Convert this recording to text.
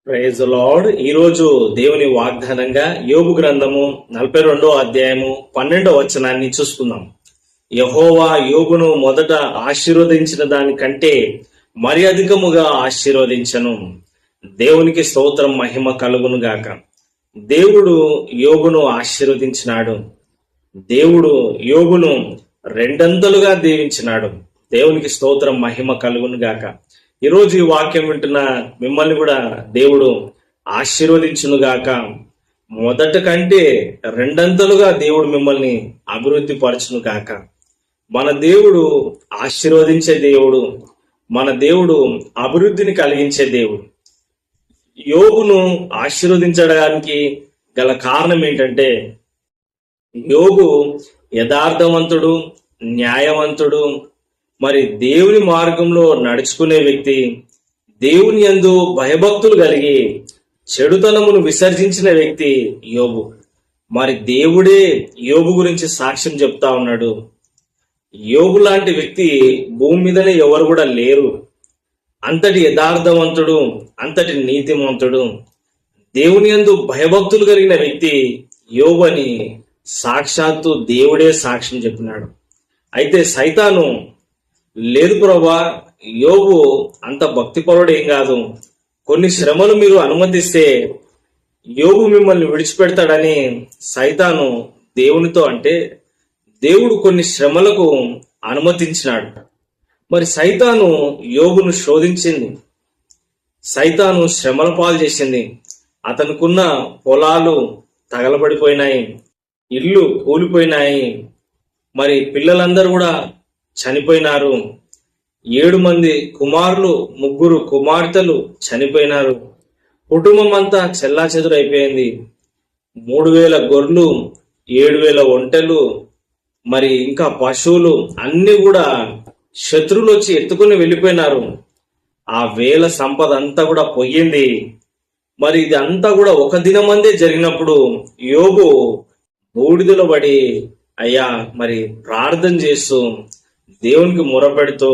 Praise lord. ఈరోజు దేవుని వాగ్దానంగా యోబు గ్రంథము 42వ అధ్యాయము 12వ వచనాన్ని చూసుకుందాం. యెహోవా యోబును మొదట ఆశీర్వదించిన దానికంటే మరి అధికముగా ఆశీర్వదించను. దేవునికి స్తోత్రం, మహిమ కలుగును గాక. దేవుడు యోబును ఆశీర్వదించినాడు. దేవుడు యోబును రెండంతలుగా దీవించినాడు. దేవునికి స్తోత్రం, మహిమ కలుగును గాక. ఈరోజు ఈ వాక్యం వింటున్న మిమ్మల్ని కూడా దేవుడు ఆశీర్వదించును గాక. మొదట కంటే రెండంతలుగా దేవుడు మిమ్మల్ని అభివృద్ధి పరచును గాక. మన దేవుడు ఆశీర్వదించే దేవుడు, మన దేవుడు అభివృద్ధిని కలిగించే దేవుడు. యోబును ఆశీర్వదించడానికి గల కారణం ఏంటంటే, యోబు యథార్థవంతుడు, న్యాయవంతుడు, మరి దేవుని మార్గంలో నడుచుకునే వ్యక్తి, దేవుని యందు భయభక్తులు కలిగి చెడుతనమును విసర్జించిన వ్యక్తి యోబు. మరి దేవుడే యోబు గురించి సాక్ష్యం చెప్తా ఉన్నాడు. యోబు లాంటి వ్యక్తి భూమి మీదనే ఎవరు కూడా లేరు. అంతటి యథార్థవంతుడు, అంతటి నీతిమంతుడు, దేవుని యందు భయభక్తులు కలిగిన వ్యక్తి యోబు అని సాక్షాత్తు దేవుడే సాక్ష్యం చెప్పినాడు. అయితే సైతాను, లేదు ప్రభా, యోబు అంత భక్తిపరుడు ఏం కాదు, కొన్ని శ్రమలు మీరు అనుమతిస్తే యోబు మిమ్మల్ని విడిచిపెడతాడని సైతాను దేవునితో అంటే, దేవుడు కొన్ని శ్రమలకు అనుమతించినాడు. మరి సైతాను యోబును శోధించింది, సైతాను శ్రమల పాలు చేసింది. అతనుకున్న పొలాలు తగలబడిపోయినాయి, ఇల్లు కూలిపోయినాయి, మరి పిల్లలందరూ కూడా చనిపోయినారు. 7 మంది కుమారులు, 3 కుమార్తెలు చనిపోయినారు. కుటుంబం అంతా చెల్లాచెదురైపోయింది. 3000 గొర్రెలు, 7000 ఒంటెలు, మరి ఇంకా పశువులు అన్ని కూడా శత్రువులు వచ్చి ఎత్తుకుని వెళ్ళిపోయినారు. ఆ వేల సంపద అంతా కూడా పోయింది. మరి ఇది అంతా కూడా ఒక దినమందే జరిగినప్పుడు యోబు బూడిదలో పడి, అయ్యా, మరి ప్రార్థన చేస్తూ దేవునికి మొరపెడుతూ